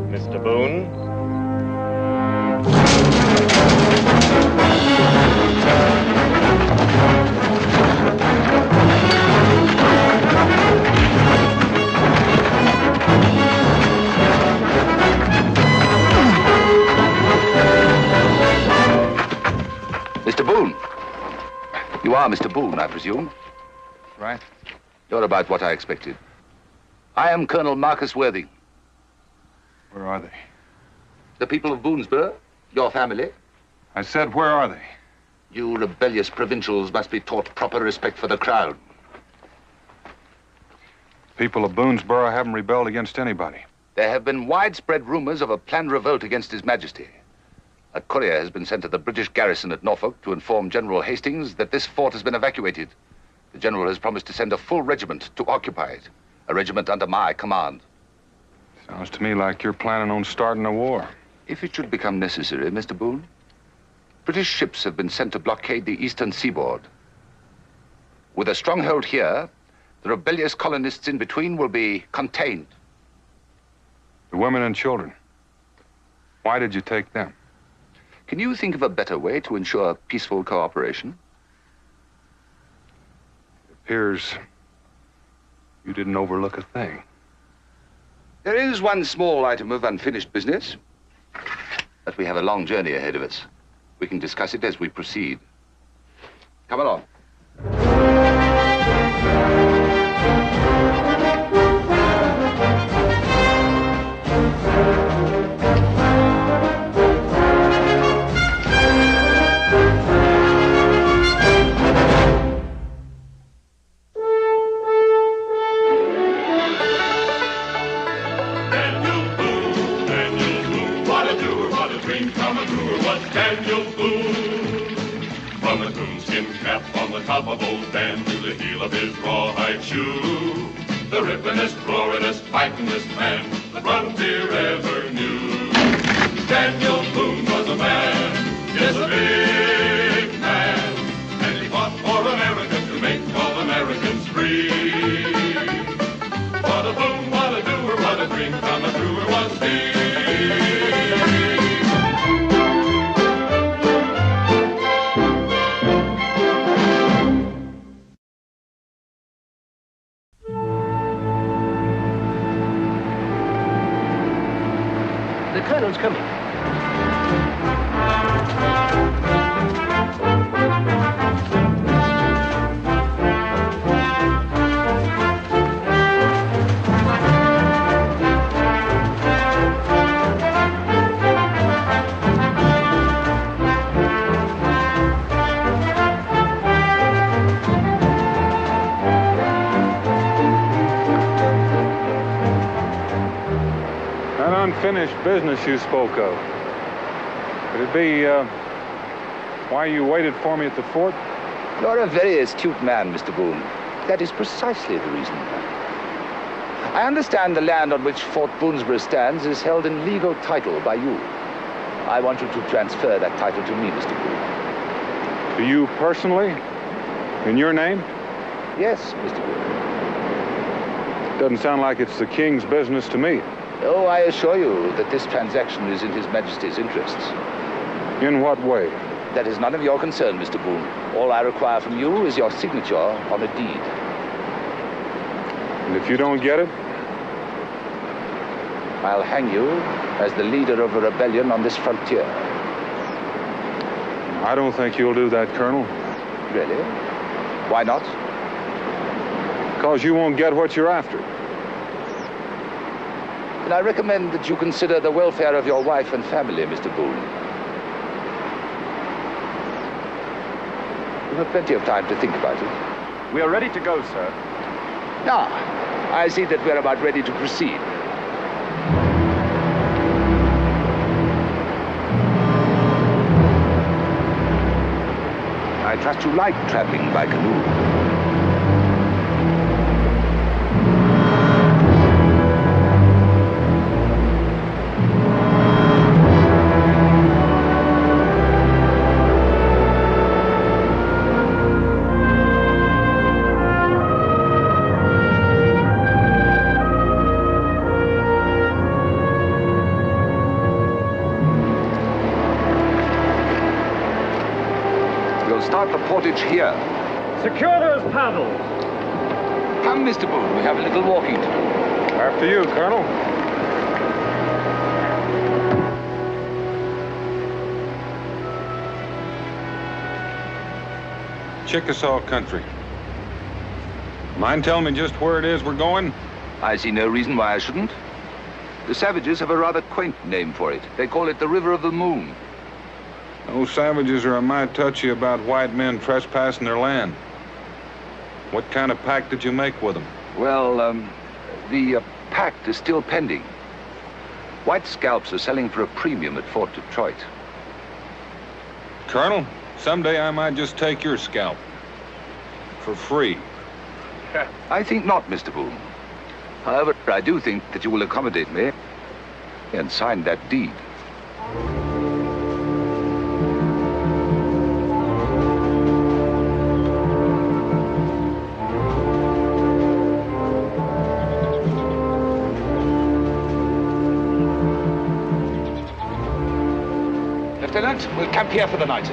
Mr. Boone? Mr. Boone. You are Mr. Boone, I presume? Right. You're about what I expected. I am Colonel Marcus Worthing. Where are they? The people of Boonesborough, your family. I said, where are they? You rebellious provincials must be taught proper respect for the crown. People of Boonesborough haven't rebelled against anybody. There have been widespread rumors of a planned revolt against His Majesty. A courier has been sent to the British garrison at Norfolk to inform General Hastings that this fort has been evacuated. The general has promised to send a full regiment to occupy it. A regiment under my command. Sounds to me like you're planning on starting a war. If it should become necessary, Mr. Boone, British ships have been sent to blockade the eastern seaboard. With a stronghold here, the rebellious colonists in between will be contained. The women and children. Why did you take them? Can you think of a better way to ensure peaceful cooperation? It appears you didn't overlook a thing. There is one small item of unfinished business, but we have a long journey ahead of us. We can discuss it as we proceed. Come along. Top of old Dan to the heel of his rawhide shoe. The rippinest, roaringest, fightingest man the frontier ever knew. Daniel Boone was a man, yes, a big man, and he fought for America to make all Americans free. What a boom, what a doer, what a dream come a truer was he. The colonel's coming. Unfinished business you spoke of. Could it be why you waited for me at the fort? You're a very astute man, Mr. Boone. That is precisely the reason. I understand the land on which Fort Boonesborough stands is held in legal title by you. I want you to transfer that title to me, Mr. Boone. To you personally? In your name? Yes, Mr. Boone. Doesn't sound like it's the king's business to me. Oh, I assure you that this transaction is in His Majesty's interests. In what way? That is none of your concern, Mr. Boone. All I require from you is your signature on a deed. And if you don't get it? I'll hang you as the leader of a rebellion on this frontier. I don't think you'll do that, Colonel. Really? Why not? Because you won't get what you're after. And I recommend that you consider the welfare of your wife and family, Mr. Boone. You have plenty of time to think about it. We are ready to go, sir. Now, I see that we're about ready to proceed. I trust you like traveling by canoe. start the portage here. Secure those paddles. Come, Mr. Boone, we have a little walking to do. After you, Colonel. Chickasaw country. Mind telling me just where it is we're going? I see no reason why I shouldn't. The savages have a rather quaint name for it. They call it the River of the Moon. Those savages are a mite touchy about white men trespassing their land. What kind of pact did you make with them? Well, the pact is still pending. White scalps are selling for a premium at Fort Detroit. Colonel, someday I might just take your scalp. For free. I think not, Mr. Boone. However, I do think that you will accommodate me and sign that deed. Lieutenant, we'll camp here for the night.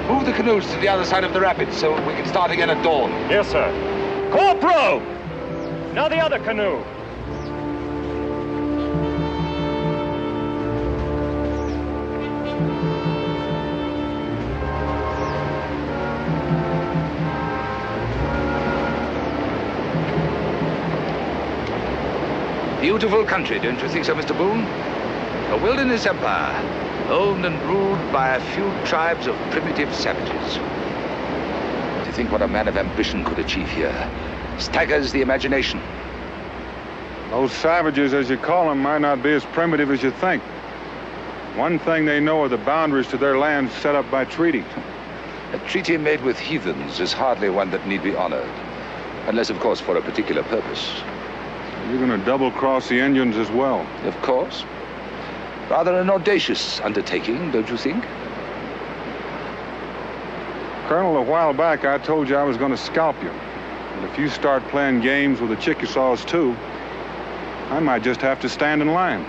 Move the canoes to the other side of the rapids so we can start again at dawn. Yes, sir. Corporal! Now the other canoe. Beautiful country, don't you think so, Mr. Boone? A wilderness empire, owned and ruled by a few tribes of primitive savages. To think what a man of ambition could achieve here staggers the imagination. Those savages, as you call them, might not be as primitive as you think. One thing they know are the boundaries to their lands set up by treaty. A treaty made with heathens is hardly one that need be honored. Unless, of course, for a particular purpose. You're going to double-cross the Indians as well. Of course. Rather an audacious undertaking, don't you think? Colonel, a while back I told you I was going to scalp you. And if you start playing games with the Chickasaws too, I might just have to stand in line.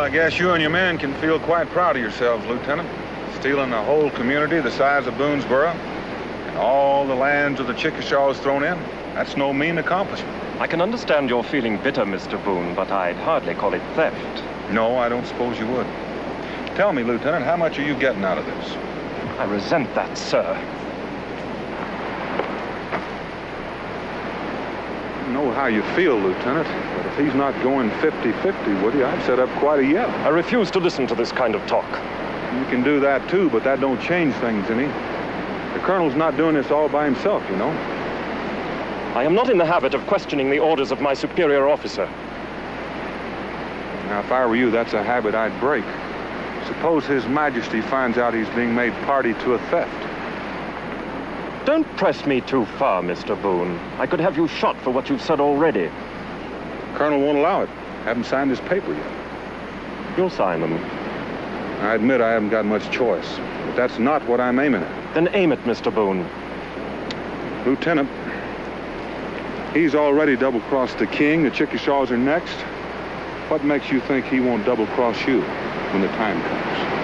I guess you and your men can feel quite proud of yourselves, Lieutenant. Stealing a whole community the size of Boonesboro and all the lands of the Chickasaws thrown in. That's no mean accomplishment. I can understand you're feeling bitter, Mr. Boone, but I'd hardly call it theft. No, I don't suppose you would. Tell me, Lieutenant, how much are you getting out of this? I resent that, sir. I know how you feel, Lieutenant, but if he's not going 50-50 with you, I'd set up quite a yell. I refuse to listen to this kind of talk. You can do that too, but that don't change things any. The Colonel's not doing this all by himself, you know. I am not in the habit of questioning the orders of my superior officer. Now, if I were you, that's a habit I'd break. Suppose His Majesty finds out he's being made party to a theft. Don't press me too far, Mr. Boone. I could have you shot for what you've said already. The Colonel won't allow it. Haven't signed his paper yet. You'll sign them. I admit I haven't got much choice, but that's not what I'm aiming at. Then aim it, Mr. Boone. Lieutenant, he's already double-crossed the king. The Chickasaws are next. What makes you think he won't double-cross you when the time comes?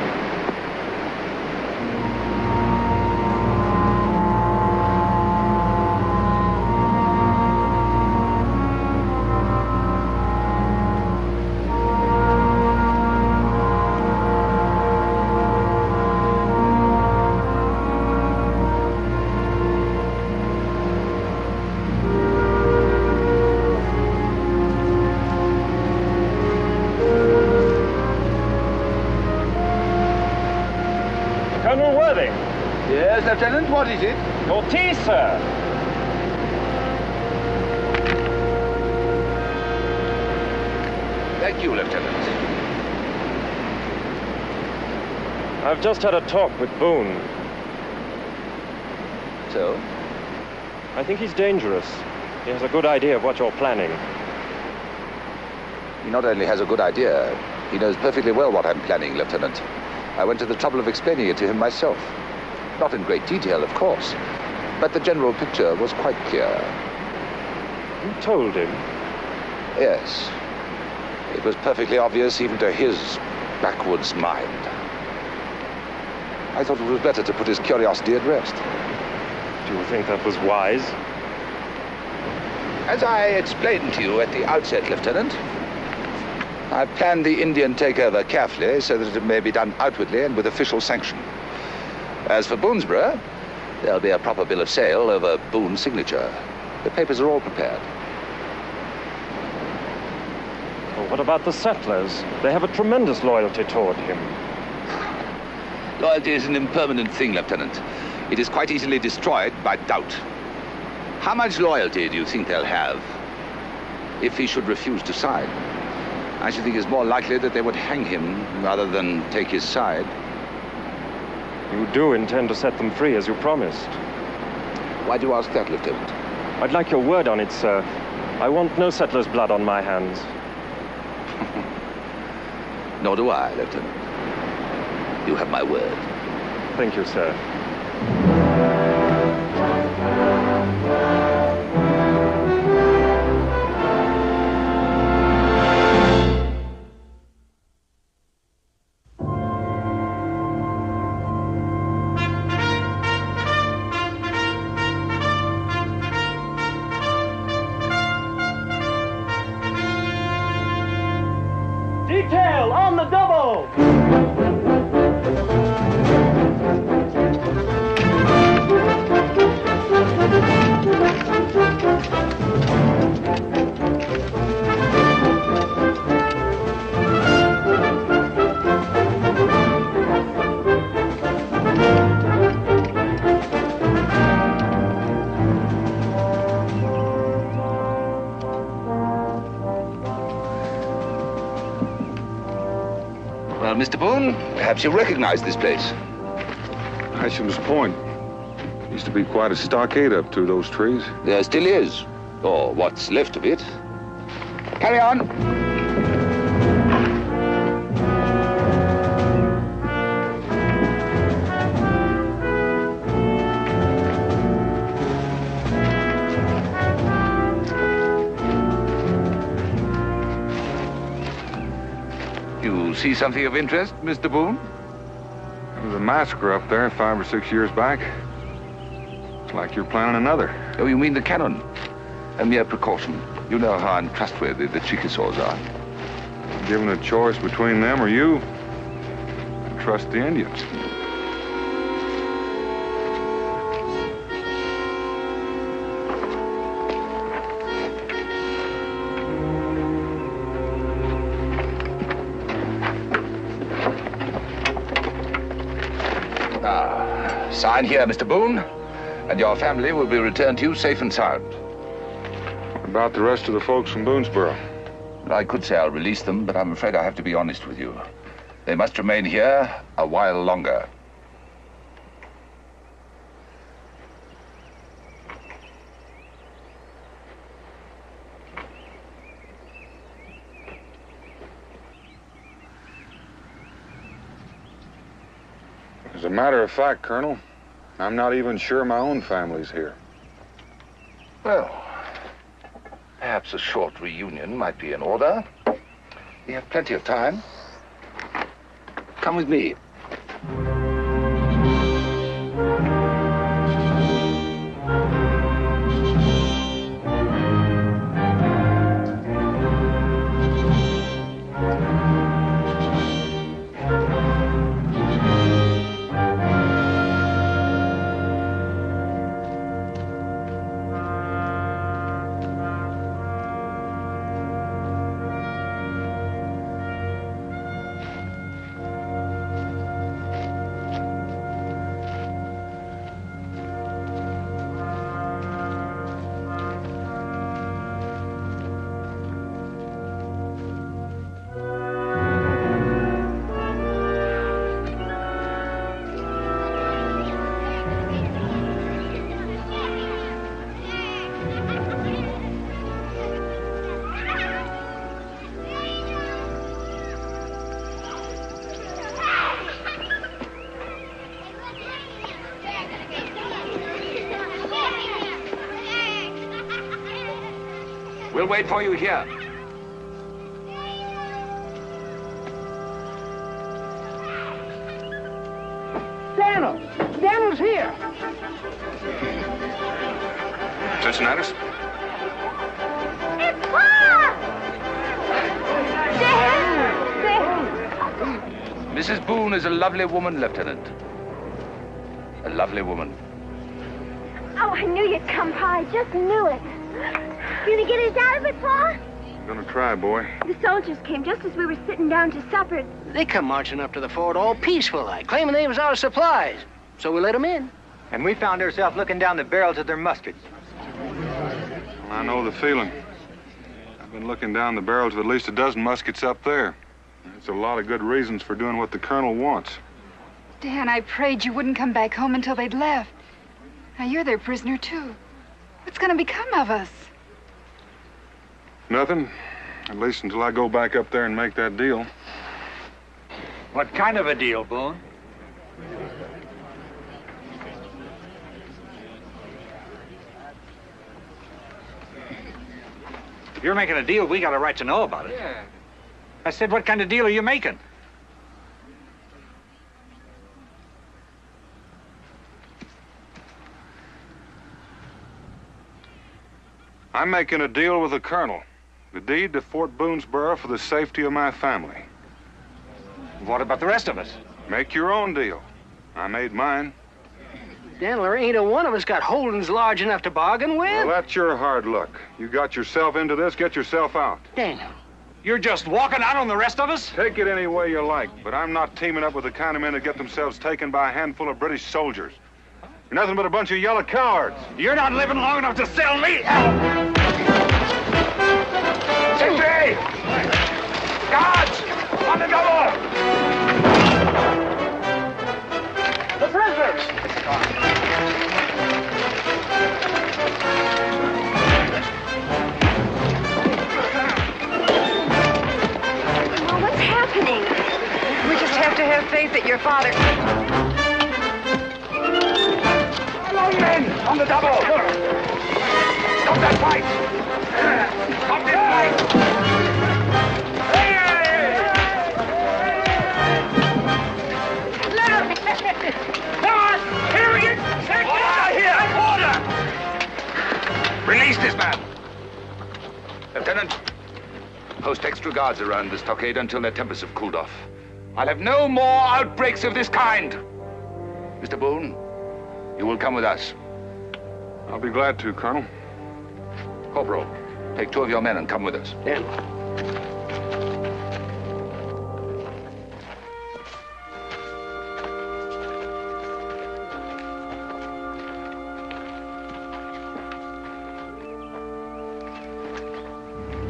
Yes, Lieutenant, what is it? Your tea, sir. Thank you, Lieutenant. I've just had a talk with Boone. So? I think he's dangerous. He has a good idea of what you're planning. He not only has a good idea, he knows perfectly well what I'm planning, Lieutenant. I went to the trouble of explaining it to him myself. Not in great detail, of course, but the general picture was quite clear. You told him? Yes. It was perfectly obvious even to his backwoods mind. I thought it was better to put his curiosity at rest. Do you think that was wise? As I explained to you at the outset, Lieutenant, I've planned the Indian takeover carefully so that it may be done outwardly and with official sanction. As for Boonesborough, there'll be a proper bill of sale over Boone's signature. The papers are all prepared. Well, what about the settlers? They have a tremendous loyalty toward him. Loyalty is an impermanent thing, Lieutenant. It is quite easily destroyed by doubt. How much loyalty do you think they'll have if he should refuse to sign? I should think it's more likely that they would hang him rather than take his side. You do intend to set them free, as you promised. Why do you ask that, Lieutenant? I'd like your word on it, sir. I want no settler's blood on my hands. Nor do I, Lieutenant. You have my word. Thank you, sir. Detail on the double! Well, Mr. Boone, perhaps you recognize this place. Isham's Point. Used to be quite a stockade up through those trees. There still is, or what's left of it. Carry on. You see something of interest, Mr. Boone? There was a massacre up there 5 or 6 years back. It's like you're planning another. Oh, you mean the cannon? A mere precaution. You know how untrustworthy the Chickasaws are. Given a choice between them or you, I trust the Indians. Sign here, Mr. Boone, and your family will be returned to you safe and sound. What about the rest of the folks from Boonesborough? I could say I'll release them, but I'm afraid I have to be honest with you. They must remain here a while longer. As a matter of fact, Colonel, I'm not even sure my own family's here. Well, perhaps a short reunion might be in order. We have plenty of time. Come with me. We'll wait for you here. Daniel! Daniel's here! Cincinnatus? It's Paul! Mrs. Boone is a lovely woman, Lieutenant. A lovely woman. Oh, I knew you'd come, Pa. I just knew it. You gonna get us out of it, Pa? I'm gonna try, boy. The soldiers came just as we were sitting down to supper. They come marching up to the fort all peaceful-like, claiming they was out of supplies. So we let them in. And we found ourselves looking down the barrels of their muskets. Well, I know the feeling. I've been looking down the barrels of at least a dozen muskets up there. There's a lot of good reasons for doing what the colonel wants. Dan, I prayed you wouldn't come back home until they'd left. Now you're their prisoner, too. What's gonna become of us? Nothing. At least until I go back up there and make that deal. What kind of a deal, Boone? If you're making a deal, we got a right to know about it. Yeah. I said, what kind of deal are you making? I'm making a deal with the colonel. The deed to Fort Boonesboro for the safety of my family. What about the rest of us? Make your own deal. I made mine. Daniel, there ain't a one of us got holdings large enough to bargain with. Well, that's your hard luck. You got yourself into this, get yourself out. Daniel. You're just walking out on the rest of us? Take it any way you like, but I'm not teaming up with the kind of men that get themselves taken by a handful of British soldiers. You're nothing but a bunch of yellow cowards. You're not living long enough to sell me. Sentry! Guards! On the double! The prisoners! Well, what's happening? We just have to have faith that your father... Long men! On the double! Stop that fight! Stop this fight! Come on! Here we get... Order! Release this man! Lieutenant, post extra guards around the stockade until their tempers have cooled off. I'll have no more outbreaks of this kind. Mr. Boone, you will come with us. I'll be glad to, Colonel. Corporal, take 2 of your men and come with us. Daniel.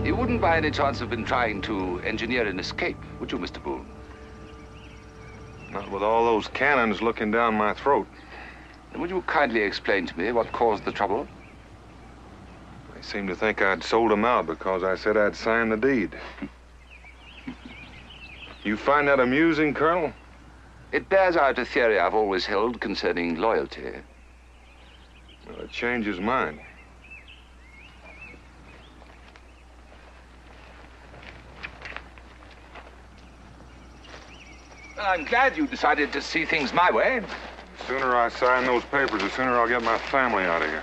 You wouldn't by any chance have been trying to engineer an escape, would you, Mr. Boone? Not with all those cannons looking down my throat. Would you kindly explain to me what caused the trouble? They seem to think I'd sold them out because I said I'd sign the deed. You find that amusing, Colonel? It bears out a theory I've always held concerning loyalty. Well, it changes mine. Well, I'm glad you decided to see things my way. The sooner I sign those papers, the sooner I'll get my family out of here.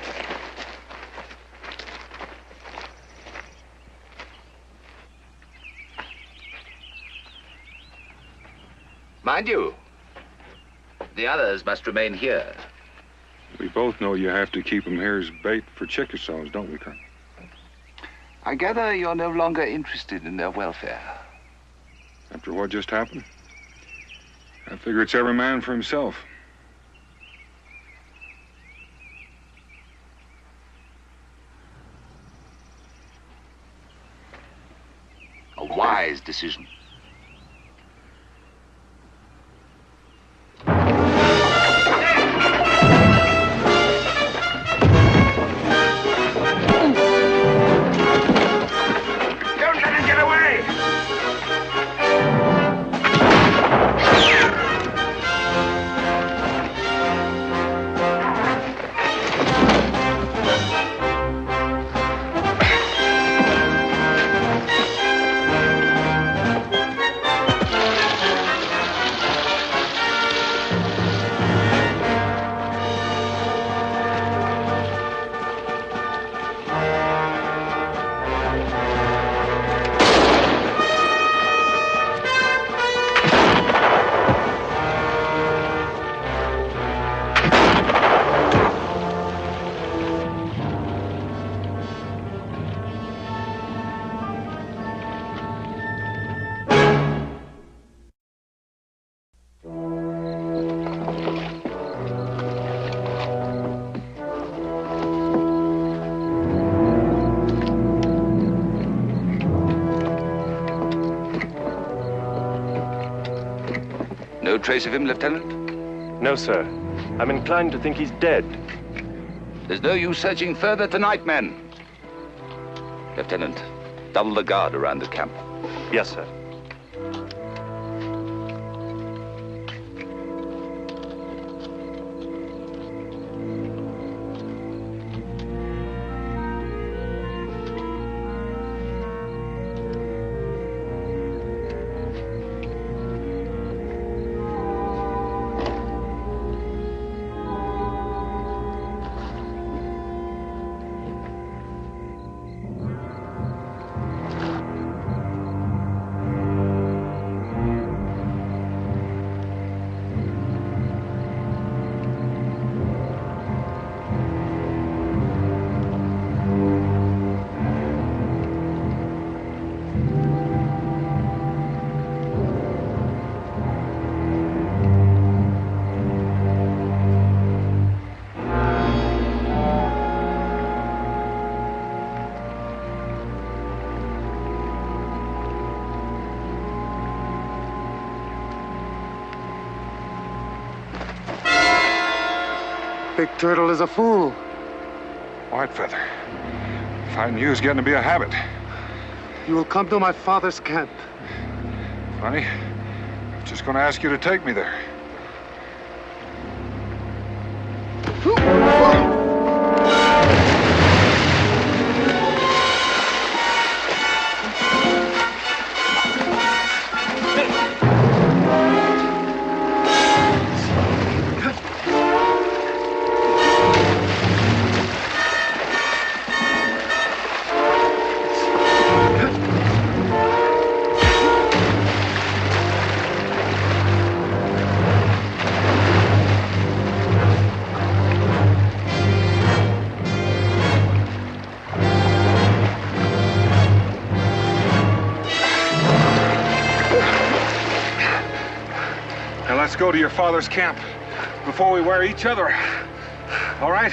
Mind you, the others must remain here. We both know you have to keep them here as bait for Chickasaws, don't we, Colonel? I gather you're no longer interested in their welfare. After what just happened? I figure it's every man for himself. A wise decision. Don't let him get away! trace of him, Lieutenant? No, sir. I'm inclined to think he's dead. There's no use searching further tonight, men. Lieutenant, double the guard around the camp. Yes, sir. Big Turtle is a fool. Whitefeather. Fighting you is getting to be a habit. You will come to my father's camp. Funny. I was just going to ask you to take me there. Let's go to your father's camp before we wear each other. All right?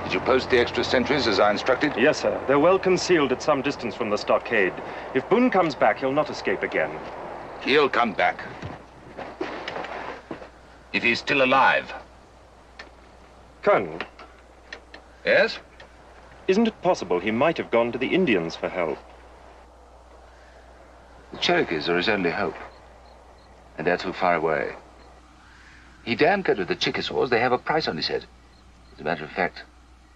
Did you post the extra sentries as I instructed? Yes, sir. They're well concealed at some distance from the stockade. If Boone comes back, he'll not escape again. He'll come back. If he's still alive. Colonel. Yes? Isn't it possible he might have gone to the Indians for help? The Cherokees are his only hope. And they're too far away. He daren't go to the Chickasaws. They have a price on his head. As a matter of fact,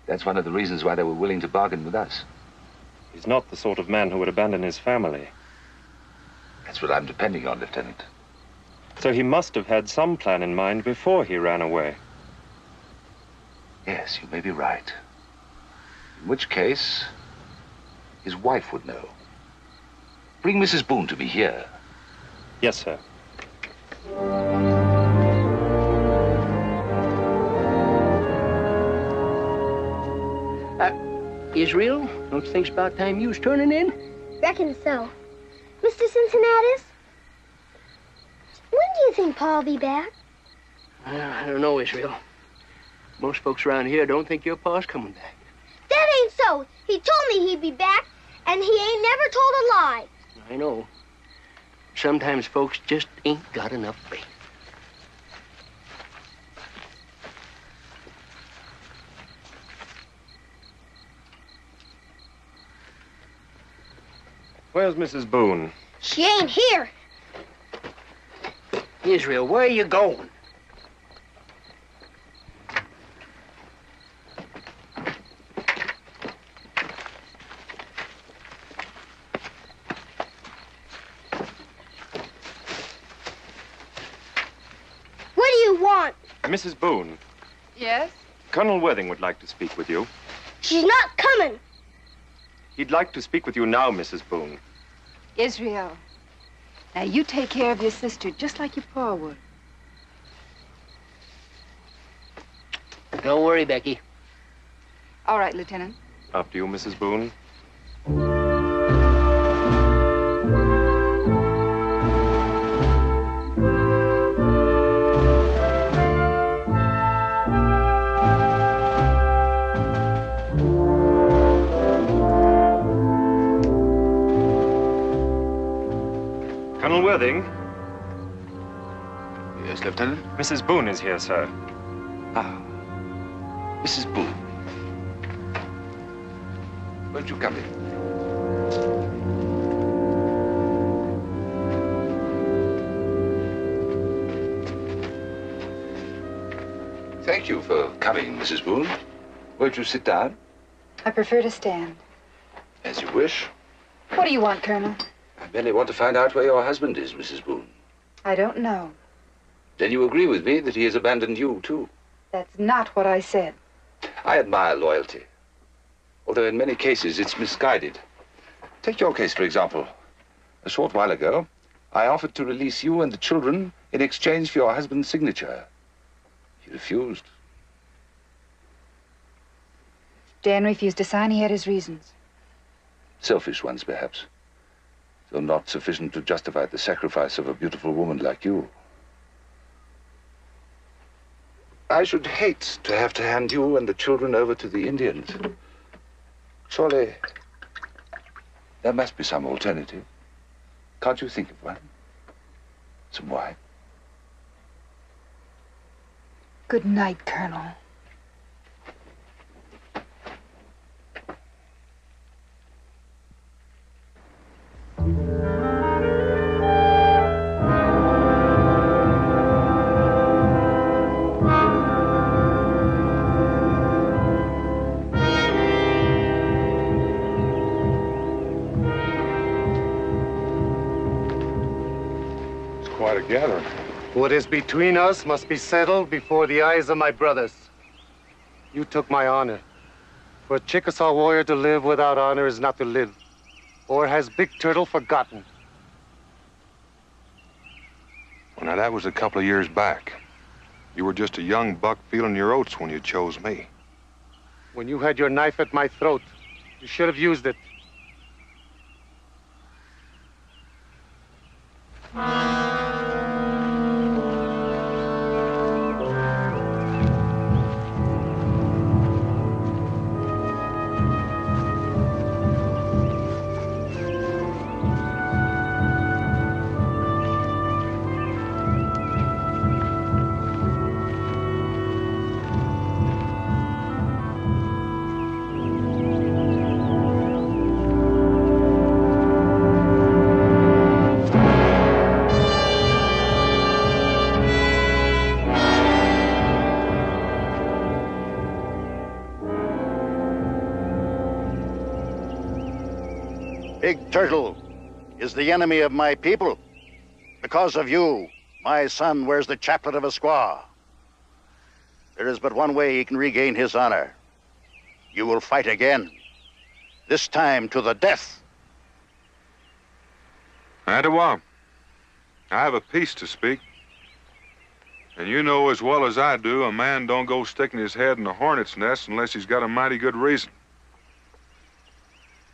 that's one of the reasons why they were willing to bargain with us. He's not the sort of man who would abandon his family. That's what I'm depending on, Lieutenant. So he must have had some plan in mind before he ran away. Yes, you may be right. In which case, his wife would know. Bring Mrs. Boone to me here. Yes, sir. Israel, don't you think it's about time you was turning in? Reckon so. Mr. Cincinnatus, when do you think Paul will be back? I don't know, Israel. Most folks around here don't think your pa's coming back. That ain't so. He told me he'd be back, and he ain't never told a lie. I know. Sometimes folks just ain't got enough faith. Where's Mrs. Boone? She ain't here. Israel, where are you going? What do you want? Mrs. Boone. Yes? Colonel Worthing would like to speak with you. She's not coming. He'd like to speak with you now, Mrs. Boone. Israel. Now, you take care of your sister just like your pa would. Don't worry, Becky. All right, Lieutenant. After you, Mrs. Boone. Colonel Worthing? Yes, Lieutenant? Mrs. Boone is here, sir. Ah, Mrs. Boone. Won't you come in? Thank you for coming, Mrs. Boone. Won't you sit down? I prefer to stand. As you wish. What do you want, Colonel? I merely want to find out where your husband is, Mrs. Boone. I don't know. Then you agree with me that he has abandoned you, too. That's not what I said. I admire loyalty. Although in many cases it's misguided. Take your case, for example. A short while ago, I offered to release you and the children in exchange for your husband's signature. He refused. Dan refused to sign. He had his reasons. Selfish ones, perhaps. Though not sufficient to justify the sacrifice of a beautiful woman like you. I should hate to have to hand you and the children over to the Indians. Surely, there must be some alternative. Can't you think of one? Some wine? Good night, Colonel. Quite a gathering. What is between us must be settled before the eyes of my brothers. You took my honor. For a Chickasaw warrior to live without honor is not to live. Or has Big Turtle forgotten? Well, now, that was a couple of years back. You were just a young buck feeling your oats when you chose me. When you had your knife at my throat, you should have used it. Big Turtle is the enemy of my people. Because of you, my son wears the chaplet of a squaw. There is but one way he can regain his honor. You will fight again, this time to the death. Adwa, I have a piece to speak. And you know as well as I do, a man don't go sticking his head in a hornet's nest unless he's got a mighty good reason.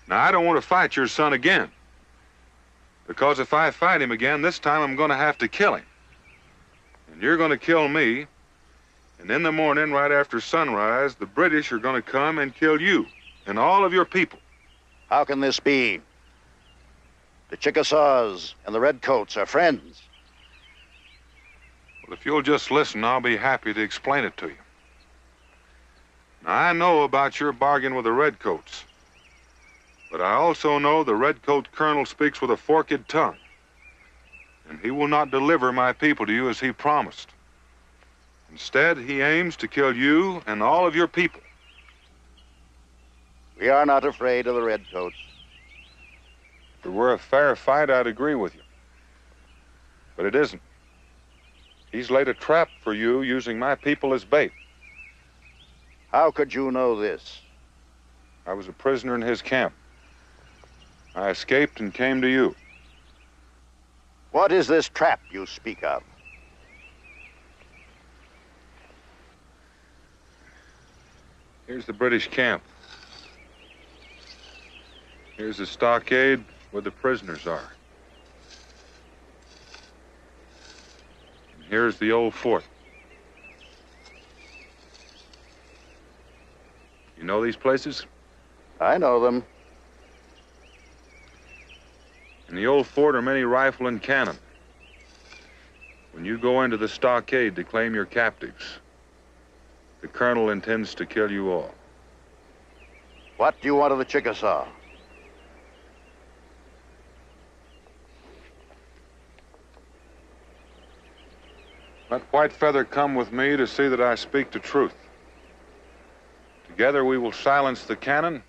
Now, I don't want to fight your son again. Because if I fight him again, this time I'm going to have to kill him. And you're going to kill me. And in the morning, right after sunrise, the British are going to come and kill you and all of your people. How can this be? The Chickasaws and the Redcoats are friends. Well, if you'll just listen, I'll be happy to explain it to you. Now, I know about your bargain with the Redcoats. But I also know the Redcoat colonel speaks with a forked tongue. And he will not deliver my people to you as he promised. Instead, he aims to kill you and all of your people. We are not afraid of the Redcoats. If it were a fair fight, I'd agree with you. But it isn't. He's laid a trap for you using my people as bait. How could you know this? I was a prisoner in his camp. I escaped and came to you. What is this trap you speak of? Here's the British camp. Here's the stockade where the prisoners are. And here's the old fort. You know these places? I know them. In the old fort are many rifle and cannon. When you go into the stockade to claim your captives, the colonel intends to kill you all. What do you want of the Chickasaw? Let Whitefeather come with me to see that I speak the truth. Together we will silence the cannon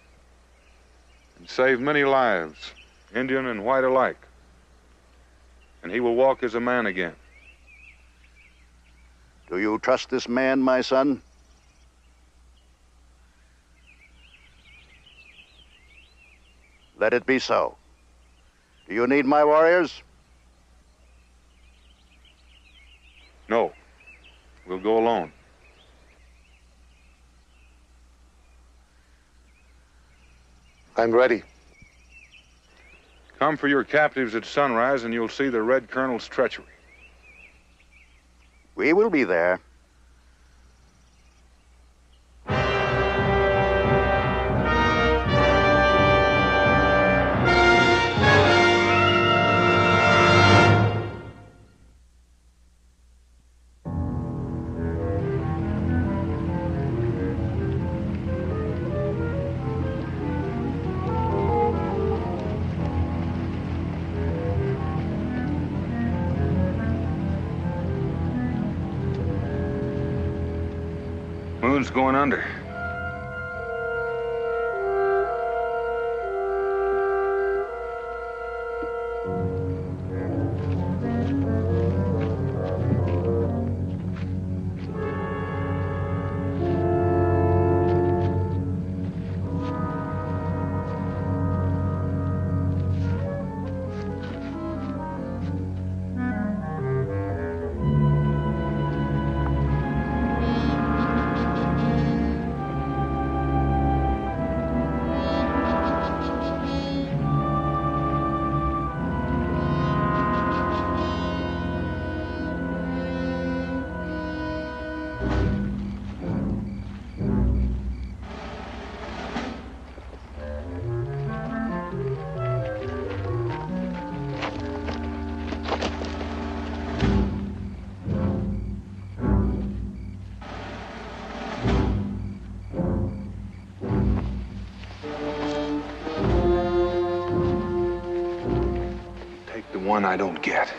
and save many lives, Indian and white alike. And he will walk as a man again. Do you trust this man, my son? Let it be so. Do you need my warriors? No. We'll go alone. I'm ready. Come for your captives at sunrise and you'll see the Red Colonel's treachery. We will be there. Boone's going under. One I don't get.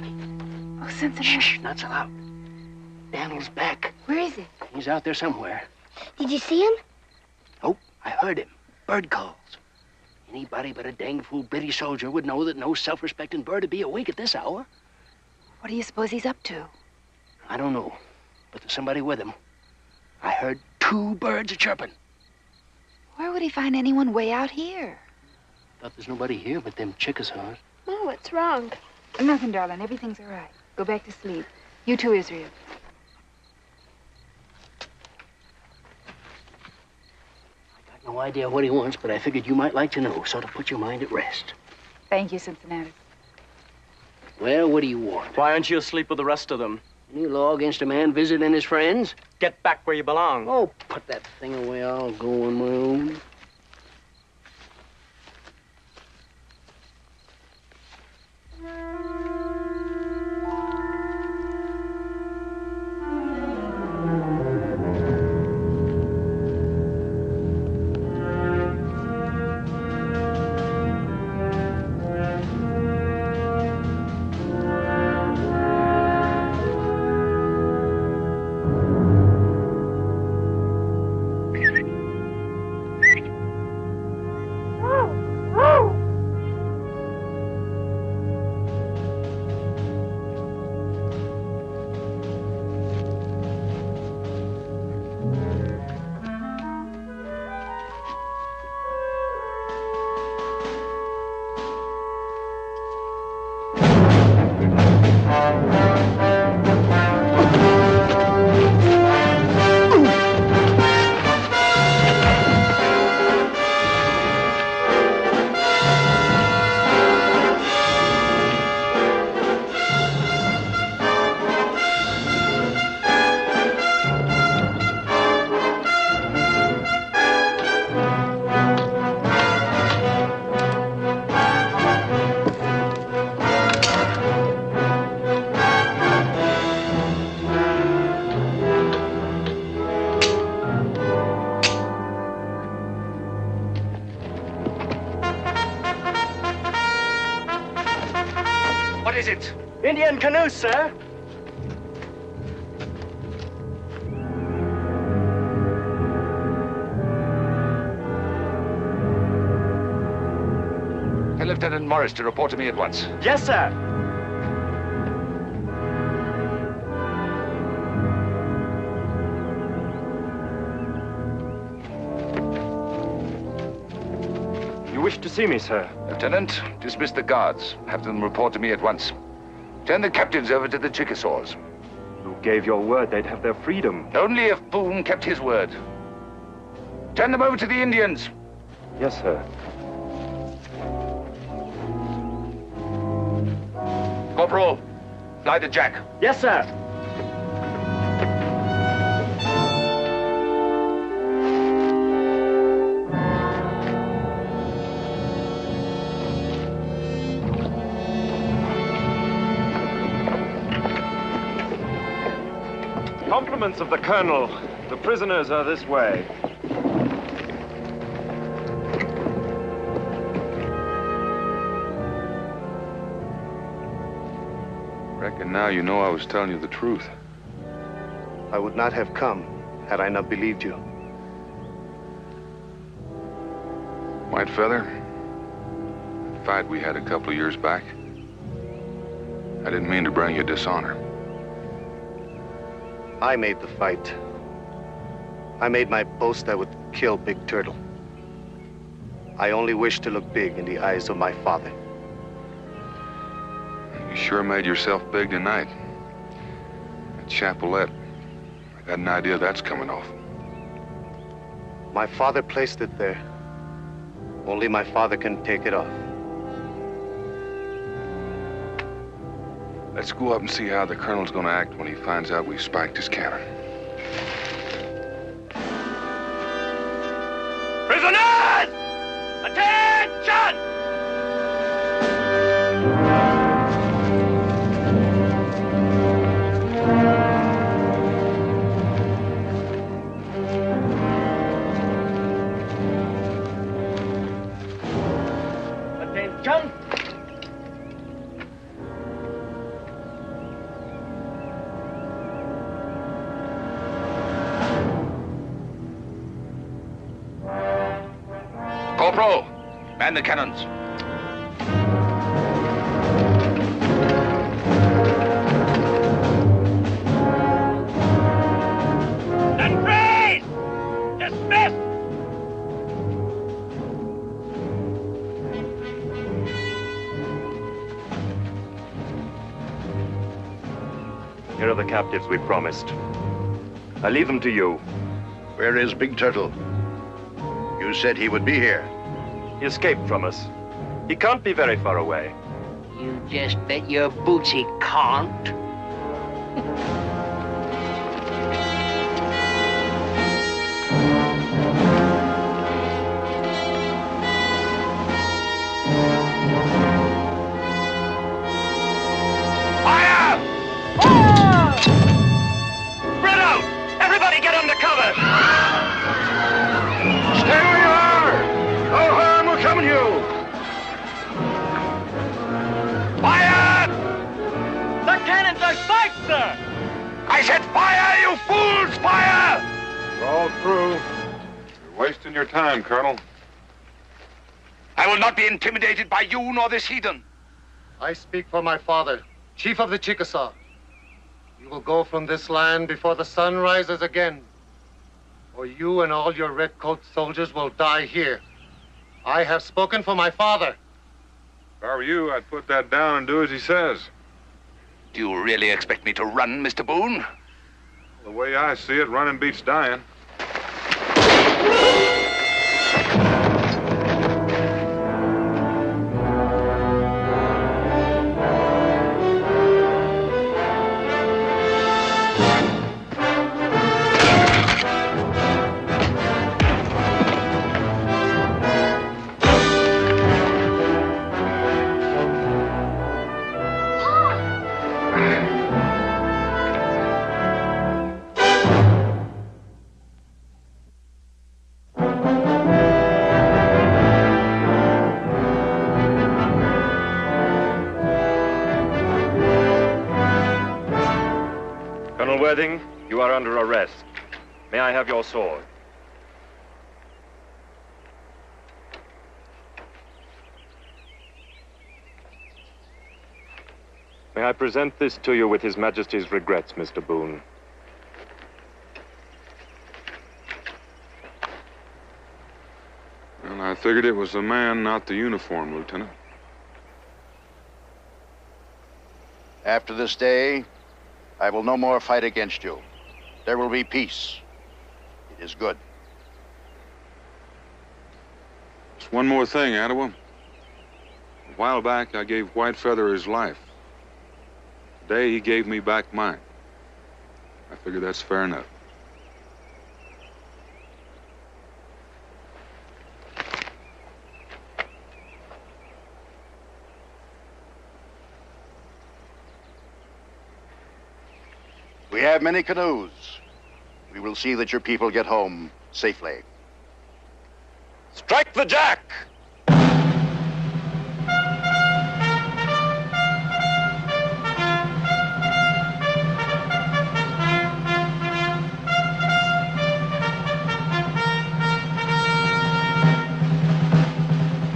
Becky. Oh, Cincinnati. Shh, not so loud. Daniel's back. Where is he? He's out there somewhere. Did you see him? Nope, I heard him. Bird calls. Anybody but a dang fool British soldier would know that no self-respecting bird would be awake at this hour. What do you suppose he's up to? I don't know, but there's somebody with him. I heard 2 birds a-chirping. Where would he find anyone way out here? Thought there's nobody here but them Chickasaws. Oh, what's wrong? Nothing, darling. Everything's all right. Go back to sleep. You too, Israel. Got no idea what he wants, but I figured you might like to know, so to put your mind at rest. Thank you, Cincinnati. Well, what do you want? Why aren't you asleep with the rest of them? Any law against a man visiting his friends? Get back where you belong. Oh, put that thing away. I'll go on my own. What is it? Indian canoes, sir. Tell Lieutenant Morris to report to me at once. Yes, sir. You wish to see me, sir? Lieutenant, dismiss the guards. Have them report to me at once. Turn the captains over to the Chickasaws. You gave your word they'd have their freedom. Only if Boone kept his word. Turn them over to the Indians. Yes, sir. Corporal, fly the jack. Yes, sir. Compliments of the Colonel. The prisoners are this way. Reckon now you know I was telling you the truth. I would not have come had I not believed you. White Feather, the fight we had a couple of years back, I didn't mean to bring you dishonor. I made the fight. I made my boast I would kill Big Turtle. I only wished to look big in the eyes of my father. You sure made yourself big tonight. That chapelette, I got an idea that's coming off. My father placed it there. Only my father can take it off. Let's go up and see how the Colonel's gonna act when he finds out we've spiked his cannon. Prisoners! Attention! Attention! Corporal, man the cannons. And freeze! Dismiss! Here are the captives we promised. I leave them to you. Where is Big Turtle? You said he would be here. He escaped from us. He can't be very far away. You just bet your boots he can't. Fire! Spread out! Everybody get under cover! Stay where you are! No harm will come to you! Fire! The cannons are spiked, sir! I said fire, you fools! Fire! We're all through. You're wasting your time, Colonel. I will not be intimidated by you nor this heathen. I speak for my father, Chief of the Chickasaw. You will go from this land before the sun rises again, or you and all your redcoat soldiers will die here. I have spoken for my father. If I were you, I'd put that down and do as he says. Do you really expect me to run, Mr. Boone? The way I see it, running beats dying. Colonel Worthing, you are under arrest. May I have your sword? May I present this to you with His Majesty's regrets, Mr. Boone? Well, I figured it was the man, not the uniform, Lieutenant. After this day, I will no more fight against you. There will be peace. It is good. Just one more thing, Ottawa. A while back, I gave Whitefeather his life. Today, he gave me back mine. I figure that's fair enough. We have many canoes. We will see that your people get home safely. Strike the jack!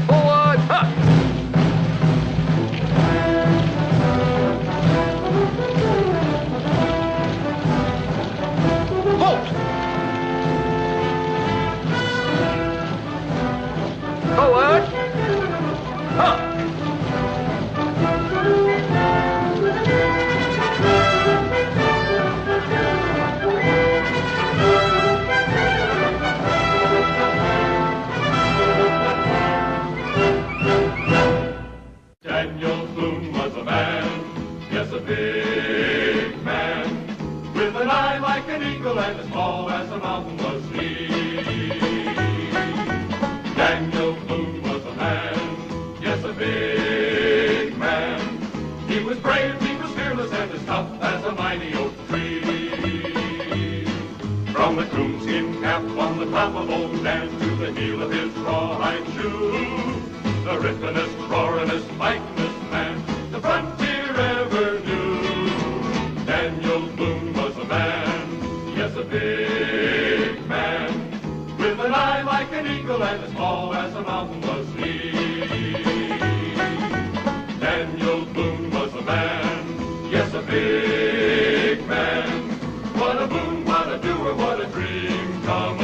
Forward! Huh. Halt! Forward! Huh. Daniel Boone was a man, yes, a big man, with an eye like an eagle and as tall as a mountain was he. Daniel Boone was a man, yes, a big man. He was brave, he was fearless, and as tough as a mighty oak tree. From the coonskin cap on the top of old Dan to the heel of his rawhide shoe, the rippin'est, roarin'est, fightin'est man the frontier ever knew. Daniel Boone was a man, yes, a big man, with an eye like an eagle and as tall as a mountain was he. Daniel Boone was a man, yes, a big man. What a boon, what a doer, what a dream come